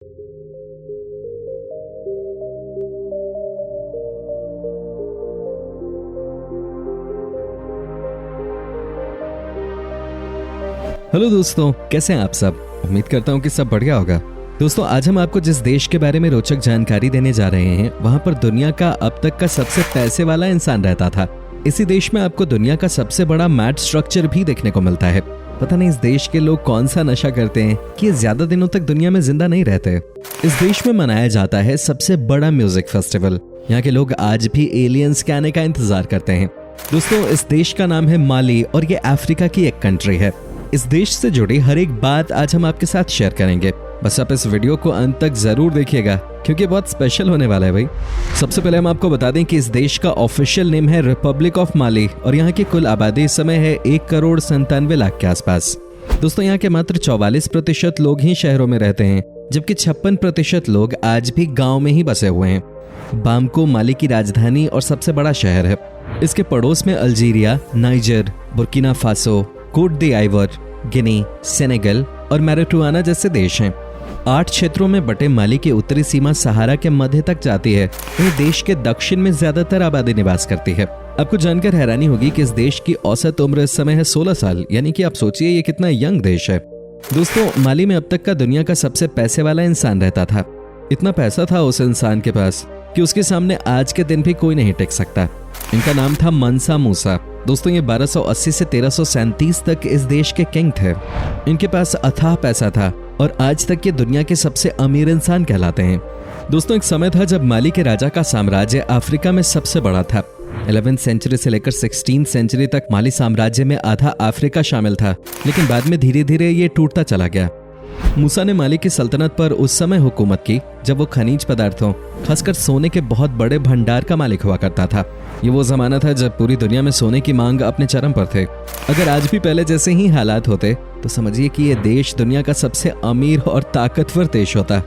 Hello दोस्तों, कैसे हैं आप सब। उम्मीद करता हूँ कि सब बढ़िया होगा। दोस्तों, आज हम आपको जिस देश के बारे में रोचक जानकारी देने जा रहे हैं, वहाँ पर दुनिया का अब तक का सबसे पैसे वाला इंसान रहता था। इसी देश में आपको दुनिया का सबसे बड़ा मैट स्ट्रक्चर भी देखने को मिलता है। पता नहीं इस देश के लोग कौन सा नशा करते हैं कि ये ज्यादा दिनों तक दुनिया में जिंदा नहीं रहते। इस देश में मनाया जाता है सबसे बड़ा म्यूजिक फेस्टिवल। यहाँ के लोग आज भी एलियंस के आने का इंतजार करते हैं। दोस्तों, इस देश का नाम है माली और ये अफ्रीका की एक कंट्री है। इस देश से जुड़ी हर एक बात आज हम आपके साथ शेयर करेंगे। बस आप इस वीडियो को अंत तक जरूर देखिएगा क्योंकि बहुत स्पेशल होने वाला है भाई। सबसे पहले हम आपको बता दें कि इस देश का ऑफिशियल नेम है रिपब्लिक ऑफ माली और यहाँ की कुल आबादी इस समय है 1,97,00,000 के आसपास। दोस्तों, यहाँ के मात्र 44% लोग ही शहरों में रहते हैं, जबकि 56% लोग आज भी गाँव में ही बसे हुए हैं। बामको माली की राजधानी और सबसे बड़ा शहर है। इसके पड़ोस में Algeria, Niger, Burkina Faso, Cote d'Ivoire, Guinea, Senegal और मैरिटुआना जैसे देश हैं। 8 क्षेत्रों में बटे माली की उत्तरी सीमा सहारा के मध्य तक जाती है। वहीं देश के दक्षिण में ज्यादातर आबादी निवास करती है। आपको जानकर हैरानी होगी कि इस देश की औसत उम्र इस समय है 16 साल, यानी कि आप सोचिए ये कितना यंग देश है। दोस्तों, माली में अब तक का दुनिया का सबसे पैसे वाला इंसान रहता था। इतना पैसा था उस इंसान के पास कि उसके सामने आज के दिन भी कोई नहीं टिक सकता। इनका नाम था मंसा मूसा। दोस्तों, ये 1280 से 1337 तक इस देश के किंग थे। इनके पास अथाह पैसा था और आज तक ये दुनिया के सबसे अमीर इंसान कहलाते हैं। दोस्तों, एक समय था जब माली के राजा का साम्राज्य अफ्रीका में सबसे बड़ा था। 11वीं सेंचुरी से लेकर 16वीं सेंचुरी तक माली साम्राज्य में आधा अफ्रीका शामिल था, लेकिन बाद में धीरे धीरे ये टूटता चला गया। मूसा ने माली की सल्तनत पर उस समय हुकूमत की जब वो खनिज पदार्थों, खासकर सोने के बहुत बड़े भंडार का मालिक हुआ करता था। ये वो जमाना था जब पूरी दुनिया में सोने की मांग अपने चरम पर थे। अगर आज भी पहले जैसे ही हालात होते तो समझिए कि ये देश दुनिया का सबसे अमीर और ताकतवर देश होता।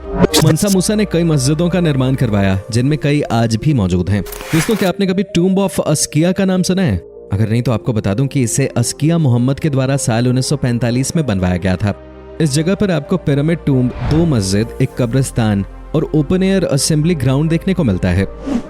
मंसा मूसा ने कई मस्जिदों का निर्माण करवाया, जिनमें कई आज भी मौजूद हैं। दोस्तों, क्या आपने कभी टूम्ब ऑफ अस्किया का नाम सुना है? अगर नहीं तो आपको बता दूं कि इसे अस्किया मोहम्मद के द्वारा साल 1945 में बनवाया गया था। इस जगह पर आपको पिरामिड टूम्ब, 2 मस्जिद, एक कब्रिस्तान और ओपन एयर असेंबली ग्राउंड देखने को मिलता है।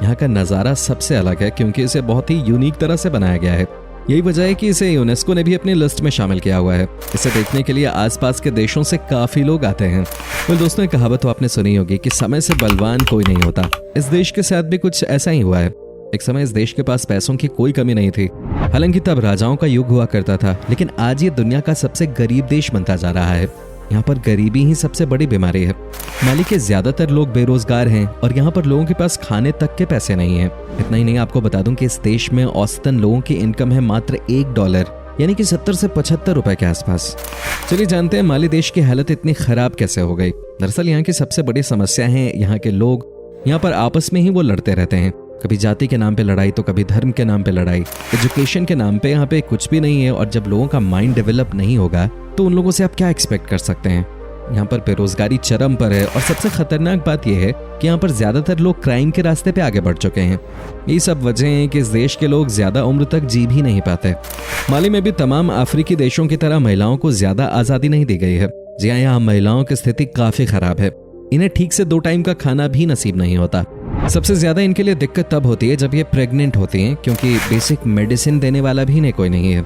यहाँ का नज़ारा सबसे अलग है क्योंकि इसे बहुत ही यूनिक तरह से बनाया गया है। यही वजह है कि इसे यूनेस्को ने भी अपनी लिस्ट में शामिल किया हुआ है। इसे देखने के लिए आसपास के देशों से काफी लोग आते हैं। तो दोस्तों, एक कहावत तो आपने सुनी होगी कि समय से बलवान कोई नहीं होता। इस देश के साथ भी कुछ ऐसा ही हुआ है। एक समय इस देश के पास पैसों की कोई कमी नहीं थी। हालांकि तब राजाओं का युग हुआ करता था, लेकिन आज ये दुनिया का सबसे गरीब देश बनता जा रहा है। यहाँ पर गरीबी ही सबसे बड़ी बीमारी है। माली के ज्यादातर लोग बेरोजगार हैं और यहाँ पर लोगों के पास खाने तक के पैसे नहीं हैं। इतना ही नहीं, आपको बता दूं कि इस देश में औसतन लोगों की इनकम है मात्र $1, यानी कि 70 से 75 रुपए के आसपास। चलिए जानते हैं माली देश की हालत इतनी खराब कैसे हो गई। दरअसल यहाँ की सबसे बड़ी समस्या है यहाँ के लोग यहाँ पर आपस में ही वो लड़ते रहते हैं। कभी जाति के नाम पे लड़ाई तो कभी धर्म के नाम पे लड़ाई। एजुकेशन के नाम पे यहाँ पे कुछ भी नहीं है और जब लोगों का माइंड डेवलप नहीं होगा तो उन लोगों से आप क्या एक्सपेक्ट कर सकते हैं। यहाँ पर बेरोजगारी चरम पर है और सबसे खतरनाक बात यह है कि यहाँ पर ज्यादातर लोग क्राइम के रास्ते पे आगे बढ़ चुके हैं। ये सब वजह है कि इस देश के लोग ज्यादा उम्र तक जी भी नहीं पाते। माली में भी तमाम अफ्रीकी देशों की तरह महिलाओं को ज्यादा आजादी नहीं दी गई है। जी हाँ, यहाँ महिलाओं की स्थिति काफी खराब है। इन्हें ठीक से 2 टाइम का खाना भी नसीब नहीं होता। सबसे ज्यादा इनके लिए दिक्कत तब होती है जब ये प्रेग्नेंट होती हैं, क्योंकि बेसिक मेडिसिन देने वाला भी इन्हें कोई नहीं है।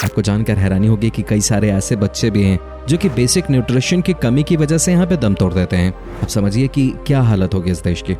आपको जानकर हैरानी होगी कि कई सारे ऐसे बच्चे भी हैं जो कि बेसिक न्यूट्रिशन की कमी की वजह से यहाँ पे दम तोड़ देते हैं। अब समझिए कि क्या हालत होगी इस देश की।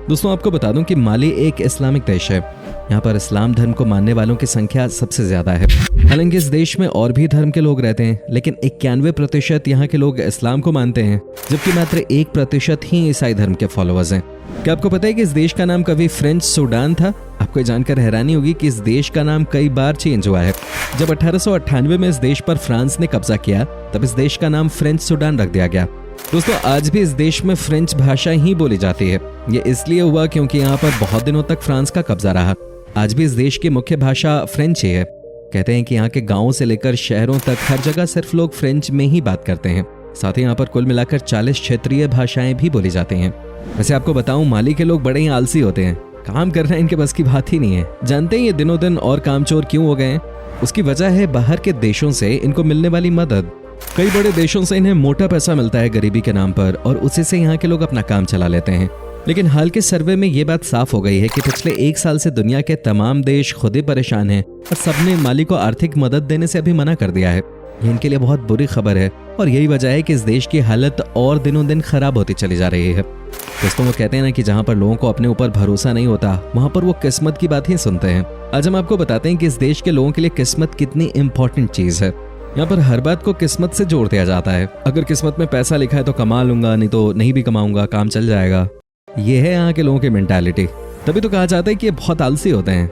दोस्तों, आपको बता दूं कि माली एक इस्लामिक देश है। यहाँ पर इस्लाम धर्म को मानने वालों की संख्या सबसे ज्यादा है। हालांकि इस देश में और भी धर्म के लोग रहते हैं, लेकिन 91% यहाँ के लोग इस्लाम को मानते हैं, जबकि मात्र 1% ही ईसाई धर्म के फॉलोअर्स हैं। क्या आपको पता है कि इस देश का नाम कभी फ्रेंच सूडान था? आपको जानकर हैरानी होगी कि इस देश का नाम कई बार चेंज हुआ है। जब 1898 में इस देश पर फ्रांस ने कब्जा किया, तब इस देश का नाम फ्रेंच सूडान रख दिया गया। दोस्तों, आज भी इस देश में फ्रेंच भाषा ही बोली जाती है। ये इसलिए हुआ क्योंकि यहाँ पर बहुत दिनों तक फ्रांस का कब्जा रहा। आज भी इस देश की मुख्य भाषा फ्रेंच ही है। कहते हैं कि यहाँ के गांवों से लेकर शहरों तक हर जगह सिर्फ लोग फ्रेंच में ही बात करते हैं। साथ ही यहाँ पर कुल मिलाकर 40 क्षेत्रीय भाषाएं भी बोली जाती हैं। वैसे आपको बताऊं, माली के लोग बड़े ही आलसी होते हैं। काम करना इनके बस की बात ही नहीं है। जानते हैं ये दिनों दिन और कामचोर क्यों हो गए हैं? उसकी वजह है बाहर के देशों से इनको मिलने वाली मदद। कई बड़े देशों से इन्हें मोटा पैसा मिलता है गरीबी के नाम पर और उसी से यहाँ के लोग अपना काम चला लेते हैं। लेकिन हाल के सर्वे में ये बात साफ हो गई है कि पिछले 1 साल से दुनिया के तमाम देश खुद ही परेशान हैं और सबने माली को आर्थिक मदद देने से अभी मना कर दिया है। ये इनके लिए बहुत बुरी खबर है और यही वजह है कि इस देश की हालत और दिनों दिन खराब होती चली जा रही है। दोस्तों, वो कहते हैं ना कि जहाँ पर लोगों को अपने ऊपर भरोसा नहीं होता वहाँ पर वो किस्मत की बात ही सुनते हैं। आज हम आपको बताते हैं कि इस देश के लोगों के लिए किस्मत कितनी इंपॉर्टेंट चीज है। यहाँ पर हर बात को किस्मत से जोड़ दिया जाता है। अगर किस्मत में पैसा लिखा है तो कमा लूंगा, नहीं तो नहीं भी कमाऊंगा, काम चल जाएगा। ये है यहाँ के लोगों की मेंटालिटी। तभी तो कहा जाता है कि ये बहुत आलसी होते हैं।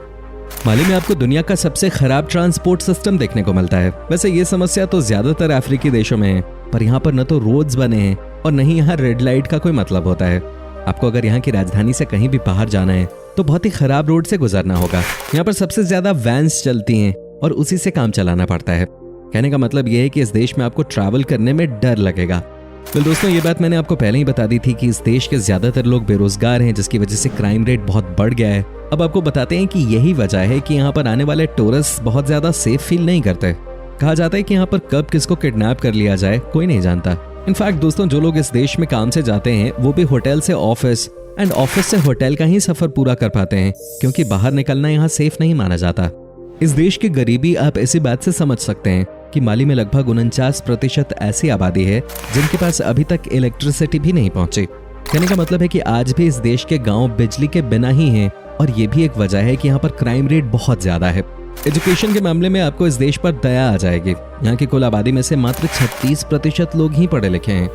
माली में आपको दुनिया का सबसे खराब ट्रांसपोर्ट सिस्टम देखने को मिलता है। वैसे ये समस्या तो ज्यादातर अफ्रीकी देशों में है, पर यहाँ पर न तो रोड्स बने हैं और न ही यहाँ रेड लाइट का कोई मतलब होता है। आपको अगर यहाँ की राजधानी से कहीं भी बाहर जाना है तो बहुत ही खराब रोड से गुजरना होगा। यहाँ पर सबसे ज्यादा वैन्स चलती हैं और उसी से काम चलाना पड़ता है। कहने का मतलब यह है कि इस देश में आपको ट्रैवल करने में डर लगेगा। तो दोस्तों, ये बात मैंने आपको पहले ही बता दी थी कि इस देश के ज्यादातर लोग बेरोजगार हैं, जिसकी वजह से क्राइम रेट बहुत बढ़ गया है। अब आपको बताते हैं कि यही वजह है कि यहाँ पर आने वाले टूरिस्ट बहुत ज्यादा सेफ फील नहीं करते। कहा जाता है कि यहाँ पर कब किसको किडनैप कर लिया जाए कोई नहीं जानता। इनफैक्ट दोस्तों, जो लोग इस देश में काम से जाते हैं वो भी होटल से ऑफिस एंड ऑफिस से होटल का ही सफर पूरा कर पाते हैं, क्योंकि बाहर निकलना यहाँ सेफ नहीं माना जाता। इस देश की गरीबी आप ऐसी बात से समझ सकते हैं कि माली में लगभग 49% ऐसी आबादी है जिनके पास अभी तक इलेक्ट्रिसिटी भी नहीं पहुंची। कहने का मतलब है कि आज भी इस देश के गांव बिजली के बिना ही हैं और ये भी एक वजह है कि यहाँ पर क्राइम रेट बहुत ज्यादा है। एजुकेशन के मामले में आपको इस देश पर दया आ जाएगी। यहाँ की कुल आबादी में से मात्र 36% लोग ही पढ़े लिखे हैं।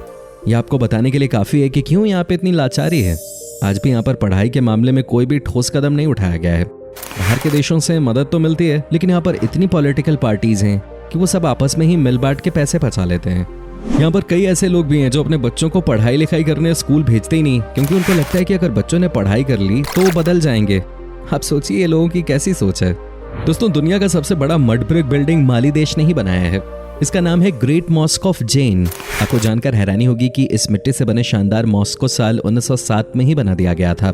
यह आपको बताने के लिए काफी है कि क्यों यहाँ पे इतनी लाचारी है। आज भी यहाँ पर पढ़ाई के मामले में कोई भी ठोस कदम नहीं उठाया गया है। बाहर के देशों से मदद तो मिलती है, लेकिन यहाँ पर इतनी पॉलिटिकल पार्टीज हैं कि वो सब आपस में ही मिल बांट के पैसे बचा लेते हैं। यहाँ पर कई ऐसे लोग भी हैं जो अपने बच्चों को पढ़ाई लिखाई करने स्कूल भेजते ही नहीं, क्योंकि उनको लगता है कि अगर बच्चों ने पढ़ाई कर ली तो वो बदल जाएंगे। आप सोचिए ये लोगों की कैसी सोच है। दोस्तों, दुनिया का सबसे बड़ा मड ब्रिक बिल्डिंग माली देश ने ही बनाया है। इसका नाम है ग्रेट मॉस्क ऑफ जैन। आपको जानकर हैरानी होगी कि इस मिट्टी से बने शानदार मॉस्क को साल 1907 में ही बना दिया गया था।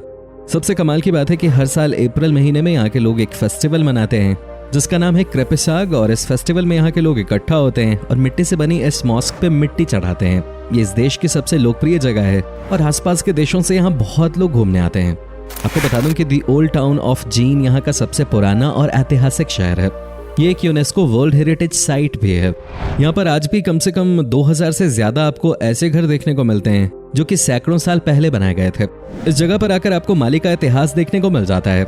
सबसे कमाल की बात है कि हर साल अप्रैल महीने में यहाँ के लोग एक फेस्टिवल मनाते हैं जिसका नाम है क्रेपिसाग, और इस फेस्टिवल में यहाँ के लोग इकट्ठा होते हैं और मिट्टी से बनी इस मॉस्क पे मिट्टी चढ़ाते हैं। ये इस देश की सबसे लोकप्रिय जगह है और आसपास के देशों से यहाँ बहुत लोग घूमने आते हैं। आपको बता दूं कि the old town of gene यहाँ का सबसे पुराना और ऐतिहासिक शहर है। ये एक यूनेस्को वर्ल्ड हेरिटेज साइट भी है। यहाँ पर आज भी कम से कम 2000 से ज्यादा आपको ऐसे घर देखने को मिलते हैं जो कि सैकड़ों साल पहले बनाए गए थे। इस जगह पर आकर आपको माली का इतिहास देखने को मिल जाता है।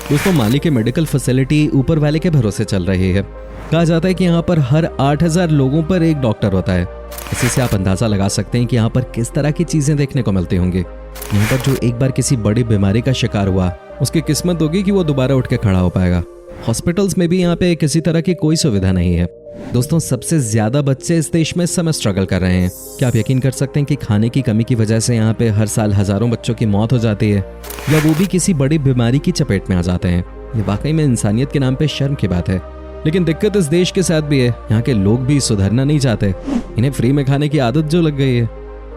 दोस्तों, माली की मेडिकल फैसिलिटी ऊपर वाले के भरोसे चल रही है। कहा जाता है कि यहाँ पर हर 8000 लोगों पर एक डॉक्टर होता है। इसी से आप अंदाजा लगा सकते हैं कि यहाँ पर किस तरह की चीजें देखने को मिलती होंगी। यहाँ पर जो एक बार किसी बड़ी बीमारी का शिकार हुआ, उसकी किस्मत होगी कि वो दोबारा उठ के खड़ा हो पाएगा। हॉस्पिटल्स में भी यहाँ पे किसी तरह की कोई सुविधा नहीं है। दोस्तों, सबसे ज्यादा बच्चे इस देश में इस समय स्ट्रगल कर रहे हैं। क्या आप यकीन कर सकते हैं कि खाने की कमी की वजह से यहाँ पे हर साल हजारों बच्चों की मौत हो जाती है, या वो भी किसी बड़ी बीमारी की चपेट में आ जाते हैं। ये वाकई में इंसानियत के नाम पे शर्म की बात है। लेकिन दिक्कत इस देश के साथ भी है, यहाँ के लोग भी सुधरना नहीं चाहते। इन्हें फ्री में खाने की आदत जो लग गई है।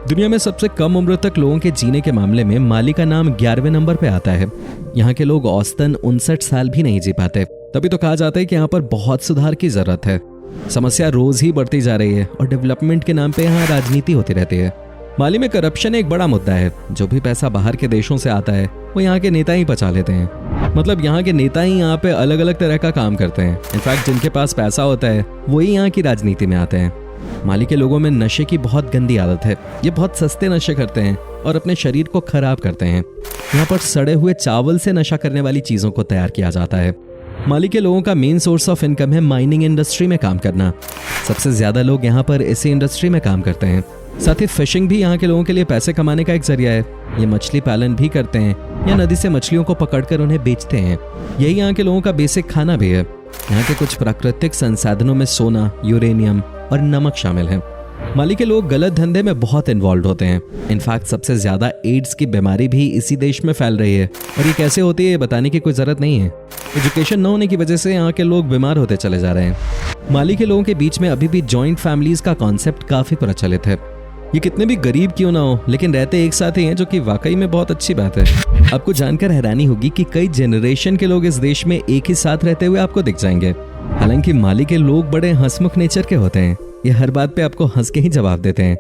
दुनिया में सबसे कम उम्र तक लोगों के जीने के मामले में माली का नाम 11वें नंबर पे आता है। यहाँ के लोग औसतन 59 साल भी नहीं जी पाते। तभी तो कहा जाता है कि यहाँ पर बहुत सुधार की जरूरत है। समस्या रोज ही बढ़ती जा रही है और डेवलपमेंट के नाम पे यहाँ राजनीति होती रहती है। माली में करप्शन एक बड़ा मुद्दा है। जो भी पैसा बाहर के देशों से आता है वो यहाँ के नेता ही बचा लेते हैं। मतलब यहाँ के नेता ही यहाँ पे अलग अलग तरह का काम करते हैं। इनफैक्ट जिनके पास पैसा होता है वही यहाँ की राजनीति में आते हैं। माली के लोगों में नशे की बहुत गंदी आदत है। ये बहुत सस्ते नशे करते हैं और अपने शरीर को खराब करते हैं। यहाँ पर सड़े हुए चावल से नशा करने वाली चीजों को तैयार किया जाता है। माली के लोगों का मेन सोर्स ऑफ इनकम है माइनिंग इंडस्ट्री में काम करना। सबसे ज्यादा लोग यहाँ पर इसी इंडस्ट्री में काम करते हैं। साथ ही फिशिंग भी यहाँ के लोगों के लिए पैसे कमाने का एक जरिया है। ये मछली पालन भी करते हैं या नदी से मछलियों को पकड़कर उन्हें बेचते हैं। यही यहाँ के लोगों का बेसिक खाना भी है। यहाँ के कुछ प्राकृतिक संसाधनों में सोना, यूरेनियम और नमक शामिल है। माली के लोग गलत धंधे में बहुत इन्वॉल्व होते हैं। इनफैक्ट सबसे ज्यादा एड्स की बीमारी भी इसी देश में फैल रही है, और ये कैसे होती है ये बताने की कोई जरूरत नहीं है। एजुकेशन न होने की वजह से यहाँ के लोग बीमार होते चले जा रहे हैं। माली के लोगों के बीच में अभी भी जॉइंट फैमिलीज का कॉन्सेप्ट काफी प्रचलित है। ये कितने भी गरीब क्यों ना हो, लेकिन रहते एक साथ ही हैं, जो कि वाकई में बहुत अच्छी बात है। आपको जानकर हैरानी होगी कि कई जनरेशन के लोग इस देश में एक ही साथ रहते हुए आपको दिख जाएंगे। हालांकि माली के लोग बड़े हंसमुख नेचर के होते हैं। ये हर बात पे आपको हंस के ही जवाब देते हैं।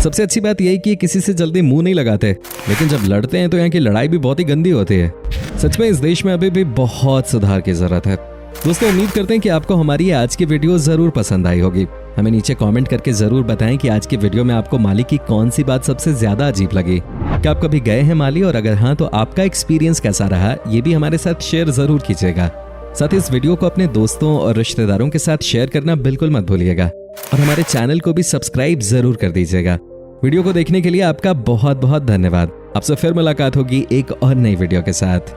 सबसे अच्छी बात यही कि ये किसी से जल्दी मुंह नहीं लगाते, लेकिन जब लड़ते हैं तो यहाँ की लड़ाई भी बहुत ही गंदी होती है। सच में इस देश में अभी भी बहुत सुधार की जरूरत है। दोस्तों, उम्मीद करते हैं कि आपको हमारी ये आज की वीडियो जरूर पसंद आई होगी। हमें नीचे कमेंट करके जरूर बताएं कि आज की वीडियो में आपको माली की कौन सी बात सबसे ज्यादा अजीब लगी। क्या आप कभी गए हैं माली, और अगर हाँ तो आपका एक्सपीरियंस कैसा रहा, ये भी हमारे साथ शेयर जरूर कीजिएगा। साथ ही इस वीडियो को अपने दोस्तों और रिश्तेदारों के साथ शेयर करना बिल्कुल मत भूलिएगा, और हमारे चैनल को भी सब्सक्राइब जरूर कर दीजिएगा। वीडियो को देखने के लिए आपका बहुत बहुत धन्यवाद। आपसे फिर मुलाकात होगी एक और नई वीडियो के साथ।